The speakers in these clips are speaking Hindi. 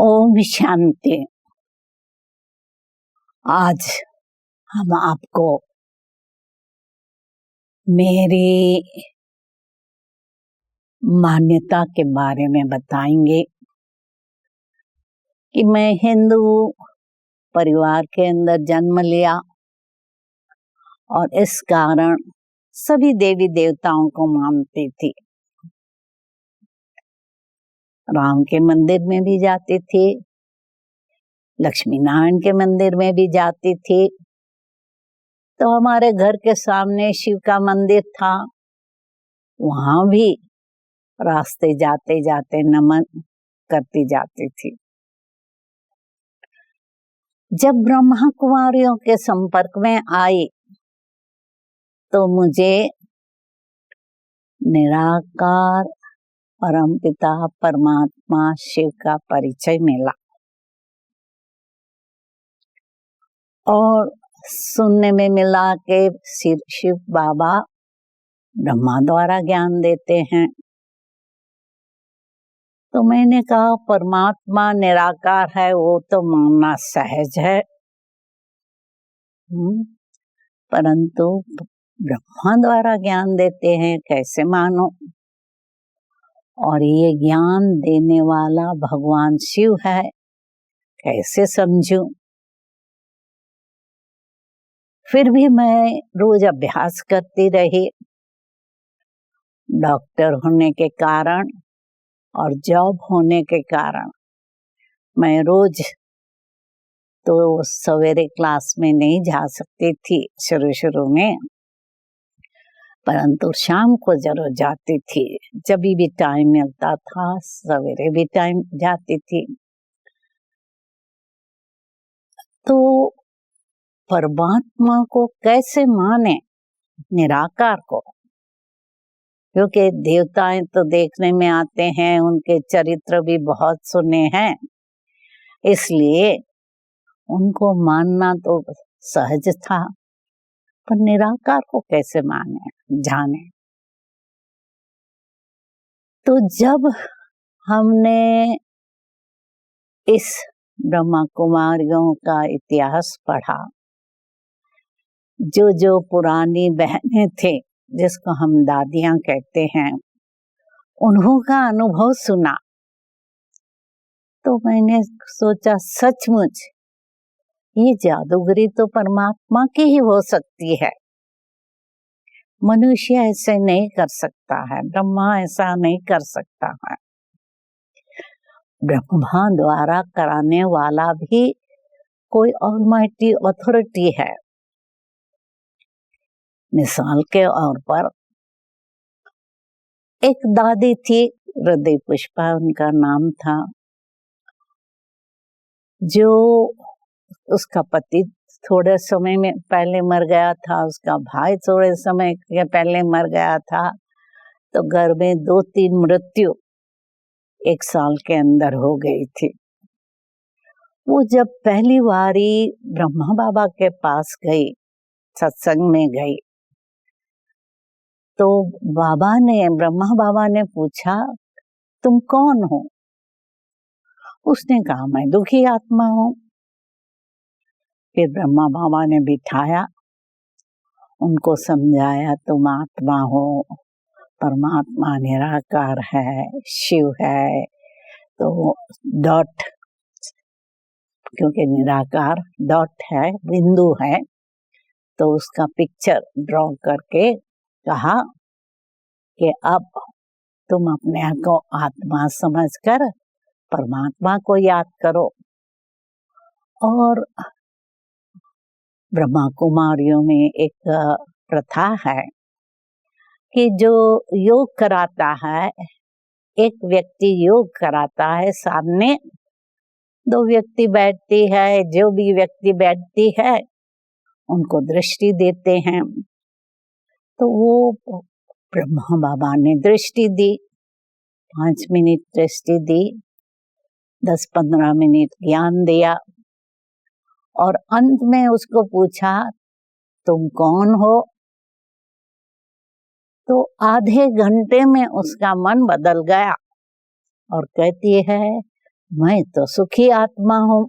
ओम शांति। आज हम आपको मेरी मान्यता के बारे में बताएंगे कि मैं हिंदू परिवार के अंदर जन्म लिया और इस कारण सभी देवी देवताओं को मानती थी। राम के मंदिर में भी जाती थी, लक्ष्मी नारायण के मंदिर में भी जाती थी। तो हमारे घर के सामने शिव का मंदिर था, वहां भी रास्ते जाते जाते नमन करती जाती थी। जब ब्रह्मा कुमारियों के संपर्क में आई तो मुझे निराकार परमपिता परमात्मा शिव का परिचय मिला और सुनने में मिला कि शिव बाबा ब्रह्मा द्वारा ज्ञान देते हैं। तो मैंने कहा परमात्मा निराकार है वो तो मानना सहज है, परंतु ब्रह्मा द्वारा ज्ञान देते हैं कैसे मानो। और ये ज्ञान देने वाला भगवान शिव है कैसे समझूं। फिर भी मैं रोज अभ्यास करती रही। डॉक्टर होने के कारण और जॉब होने के कारण मैं रोज तो सवेरे क्लास में नहीं जा सकती थी शुरू में, परंतु शाम को जरूर जाती थी। जब भी टाइम मिलता था सवेरे भी टाइम जाती थी। तो परमात्मा को कैसे माने, निराकार को, क्योंकि देवताएं तो देखने में आते हैं, उनके चरित्र भी बहुत सुने हैं, इसलिए उनको मानना तो सहज था, पर निराकार को कैसे माने जाने। तो जब हमने इस ब्रह्मा कुमारियों का इतिहास पढ़ा, जो पुरानी बहनें थे जिसको हम दादियां कहते हैं, उन्हों का अनुभव सुना, तो मैंने सोचा सचमुच ये जादूगरी तो परमात्मा की ही हो सकती है। मनुष्य ऐसे नहीं कर सकता है, ब्रह्मा ऐसा नहीं कर सकता है। ब्रह्मा द्वारा कराने वाला भी कोई ऑलमाइटी अथॉरिटी है। मिसाल के तौर पर एक दादी थी, हृदय पुष्पा उनका नाम था, जो उसका पति थोड़े समय में पहले मर गया था, उसका भाई थोड़े समय के पहले मर गया था। तो घर में 2-3 मृत्यु 1 साल के अंदर हो गई थी। वो जब पहली बारी ब्रह्मा बाबा के पास गई, सत्संग में गई, तो ब्रह्मा बाबा ने पूछा तुम कौन हो? उसने कहा मैं दुखी आत्मा हूँ। फिर ब्रह्मा बाबा ने बिठाया, उनको समझाया तुम आत्मा हो, परमात्मा निराकार है, शिव है। तो डॉट, क्योंकि निराकार डॉट है, बिंदु है, तो उसका पिक्चर ड्रॉ करके कहा कि अब तुम अपने आप को आत्मा समझकर परमात्मा को याद करो। और ब्रह्मा कुमारियों में एक प्रथा है कि जो योग कराता है, एक व्यक्ति योग कराता है, सामने 2 व्यक्ति बैठती है, जो भी व्यक्ति बैठती है उनको दृष्टि देते हैं। तो वो ब्रह्मा बाबा ने दृष्टि दी, 5 मिनट दृष्टि दी, 10-15 मिनट ज्ञान दिया और अंत में उसको पूछा तुम कौन हो? तो आधे घंटे में उसका मन बदल गया और कहती है मैं तो सुखी आत्मा हूँ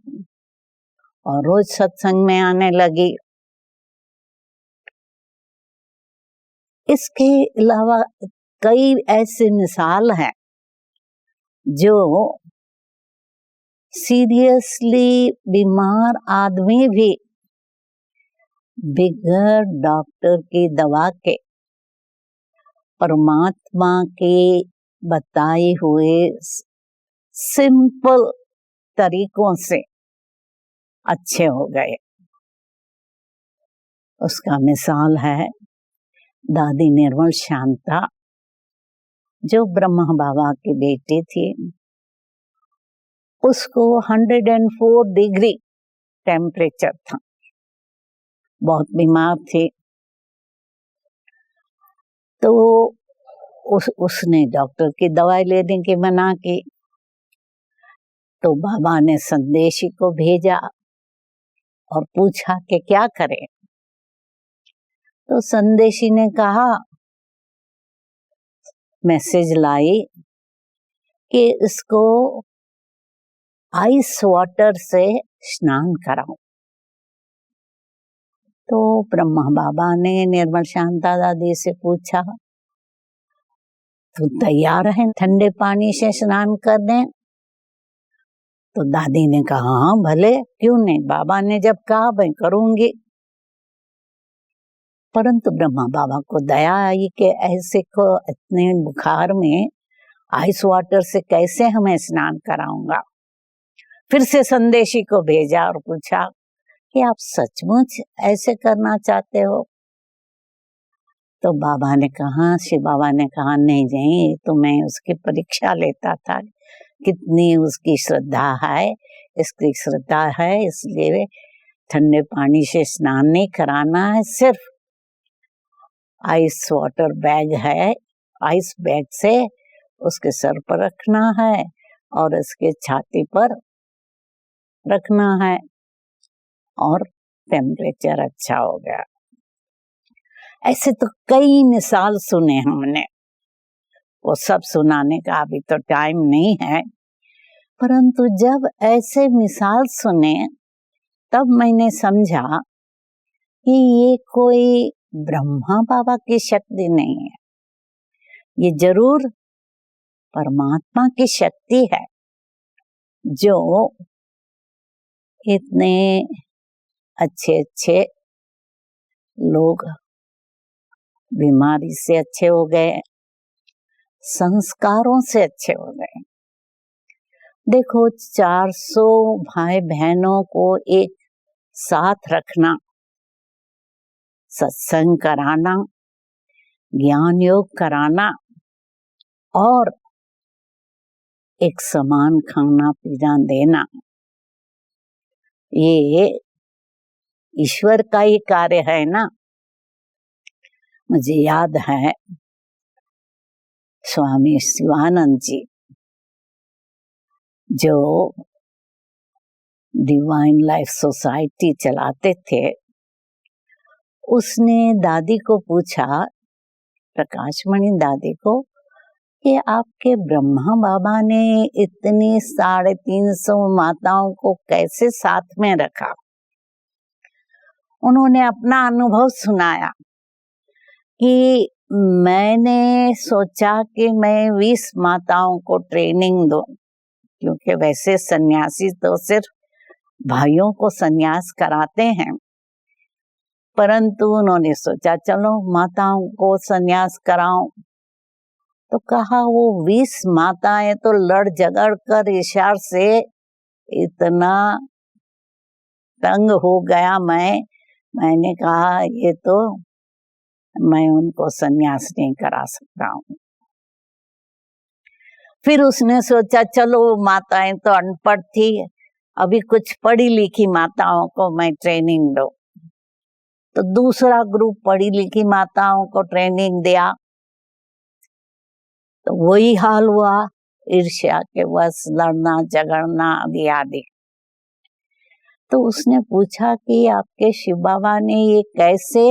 और रोज सत्संग में आने लगी। इसके अलावा कई ऐसे मिसाल हैं जो सीरियसली बीमार आदमी भी बगैर डॉक्टर की दवा के परमात्मा के बताए हुए सिंपल तरीकों से अच्छे हो गए। उसका मिसाल है दादी निर्मल शांता, जो ब्रह्मा बाबा की बेटी थी। उसको 104 डिग्री टेम्परेचर था, बहुत बीमार थी। तो उसने डॉक्टर की दवाई लेने की मना की। तो बाबा ने संदेशी को भेजा और पूछा कि क्या करें। तो संदेशी ने कहा, मैसेज लाई कि इसको आइस वाटर से स्नान कराओ। तो ब्रह्मा बाबा ने निर्मल शांता दादी से पूछा, तुम तैयार हैं ठंडे पानी से स्नान करने? तो दादी ने कहा, हाँ भले, क्यों नहीं, बाबा ने जब कहा मैं करूंगी। परंतु ब्रह्मा बाबा को दया आई कि ऐसे को इतने बुखार में आइस वाटर से कैसे हमें स्नान कराऊंगा। फिर से संदेशी को भेजा और पूछा कि आप सचमुच ऐसे करना चाहते हो? तो बाबा ने कहा, शिव बाबा ने कहा, नहीं नहीं, तो मैं उसकी परीक्षा लेता था कितनी उसकी श्रद्धा है। इसकी श्रद्धा है इसलिए ठंडे पानी से स्नान नहीं कराना है, सिर्फ आइस वाटर बैग है, आइस बैग से उसके सर पर रखना है और उसके छाती पर रखना है और टेम्परेचर अच्छा हो गया। ऐसे तो कई मिसाल सुने हमने, वो सब सुनाने का अभी तो टाइम नहीं है। परंतु जब ऐसे मिसाल सुने तब मैंने समझा कि ये कोई ब्रह्मा बाबा की शक्ति नहीं है, ये जरूर परमात्मा की शक्ति है, जो इतने अच्छे अच्छे लोग बीमारी से अच्छे हो गए, संस्कारों से अच्छे हो गए। देखो, 400 भाई बहनों को एक साथ रखना, सत्संग कराना, ज्ञान योग कराना और एक समान खाना पीना देना, ये ईश्वर का ही कार्य है ना। मुझे याद है स्वामी शिवानंद जी, जो डिवाइन लाइफ सोसाइटी चलाते थे, उसने दादी को पूछा, प्रकाशमणि दादी को, कि आपके ब्रह्मा बाबा ने इतनी 350 माताओं को कैसे साथ में रखा। उन्होंने अपना अनुभव सुनाया कि मैंने सोचा कि मैं 20 माताओं को ट्रेनिंग दूं, क्योंकि वैसे सन्यासी तो सिर्फ भाइयों को सन्यास कराते हैं, परंतु उन्होंने सोचा चलो माताओं को सन्यास कराऊं। तो कहा वो 20 माताएं तो लड़ झगड़ कर ईश्वर से इतना तंग हो गया मैंने कहा ये तो मैं उनको सन्यास नहीं करा सकता हूँ। फिर उसने सोचा चलो माताएं तो अनपढ़ थी, अभी कुछ पढ़ी लिखी माताओं को मैं ट्रेनिंग दूं। तो दूसरा ग्रुप पढ़ी लिखी माताओं को ट्रेनिंग दिया, तो वही हाल हुआ, ईर्ष्या के वश लड़ना झगड़ना आदि आदि। तो उसने पूछा कि आपके शिव बाबा ने ये कैसे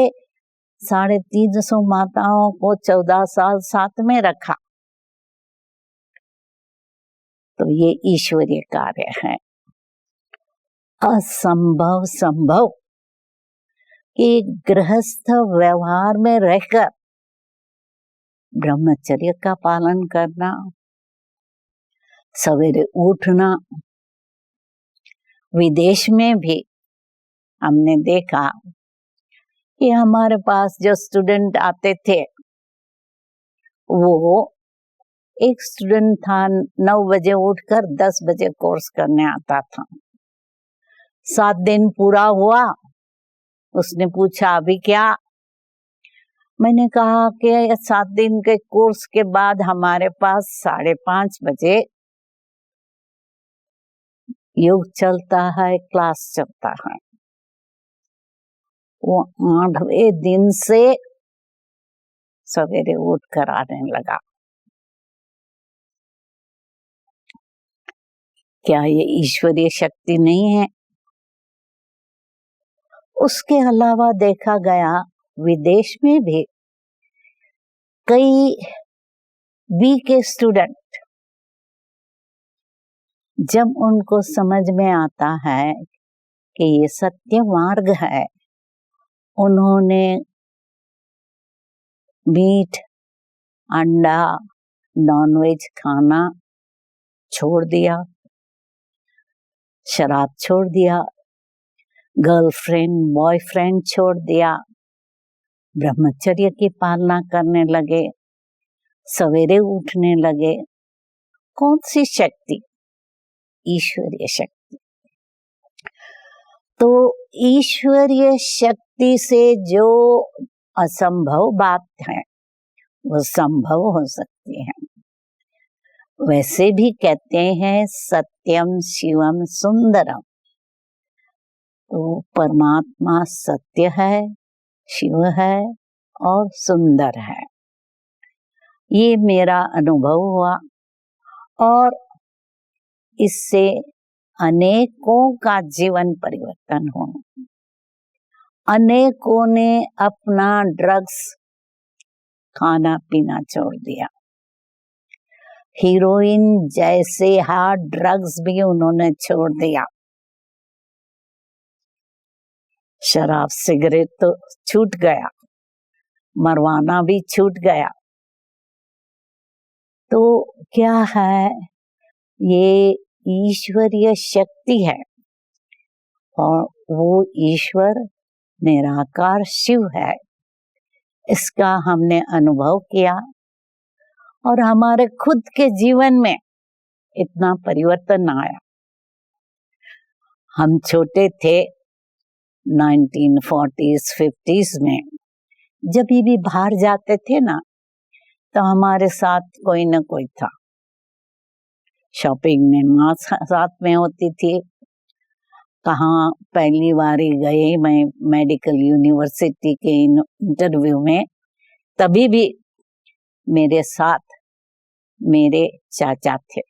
350 माताओं को 14 साल साथ में रखा। तो ये ईश्वरीय कार्य है। असंभव संभव कि गृहस्थ व्यवहार में रहकर ब्रह्मचर्य का पालन करना, सवेरे उठना। विदेश में भी हमने देखा कि हमारे पास जो स्टूडेंट आते थे, वो एक स्टूडेंट था 9 बजे उठकर 10 बजे कोर्स करने आता था। 7 दिन पूरा हुआ, उसने पूछा अभी क्या? मैंने कहा कि 7 दिन के कोर्स के बाद हमारे पास 5:30 बजे योग चलता है, क्लास चलता है। वो 8वें दिन से सवेरे उठ कर आने लगा। क्या ये ईश्वरीय शक्ति नहीं है? उसके अलावा देखा गया विदेश में भी कई बीके स्टूडेंट, जब उनको समझ में आता है कि ये सत्य मार्ग है, उन्होंने मीट, अंडा, नॉनवेज खाना छोड़ दिया, शराब छोड़ दिया, गर्लफ्रेंड बॉयफ्रेंड छोड़ दिया, ब्रह्मचर्य की पालना करने लगे, सवेरे उठने लगे। कौन सी शक्ति? ईश्वरीय शक्ति। तो ईश्वरीय शक्ति से जो असंभव बात है वो संभव हो सकती है। वैसे भी कहते हैं सत्यम शिवम सुंदरम। तो परमात्मा सत्य है, शिव है और सुंदर है। ये मेरा अनुभव हुआ और इससे अनेकों का जीवन परिवर्तन हुआ। अनेकों ने अपना ड्रग्स खाना पीना छोड़ दिया। हीरोइन जैसे हार्ड ड्रग्स भी उन्होंने छोड़ दिया। शराब सिगरेट तो छूट गया, मरवाना भी छूट गया। तो क्या है? ये ईश्वरीय शक्ति है और वो ईश्वर निराकार शिव है। इसका हमने अनुभव किया और हमारे खुद के जीवन में इतना परिवर्तन आया। हम छोटे थे 1940s 50s में, जब भी बाहर जाते थे ना, तो हमारे साथ कोई न कोई था। शॉपिंग में माँ साथ में होती थी। कहाँ पहली बारी गई मैं मेडिकल यूनिवर्सिटी के इंटरव्यू में, तभी भी मेरे साथ मेरे चाचा थे।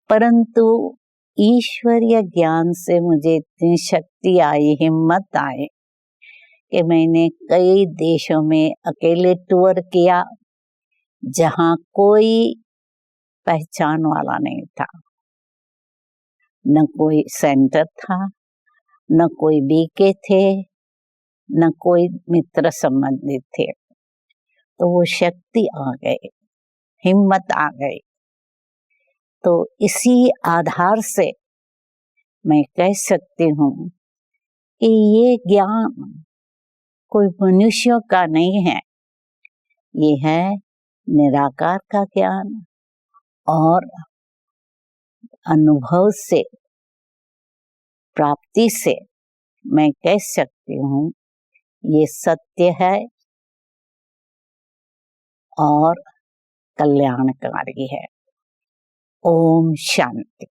परंतु ईश्वरीय ज्ञान से मुझे इतनी शक्ति आई, हिम्मत आई कि मैंने कई देशों में अकेले टूर किया जहाँ कोई पहचान वाला नहीं था, न कोई सेंटर था, न कोई बीके थे, न कोई मित्र संबंधित थे। तो वो शक्ति आ गई, हिम्मत आ गई। तो इसी आधार से मैं कह सकती हूँ कि ये ज्ञान कोई मनुष्यों का नहीं है, ये है निराकार का ज्ञान। और अनुभव से, प्राप्ति से मैं कह सकती हूँ ये सत्य है और कल्याणकारी है। ओम शांति।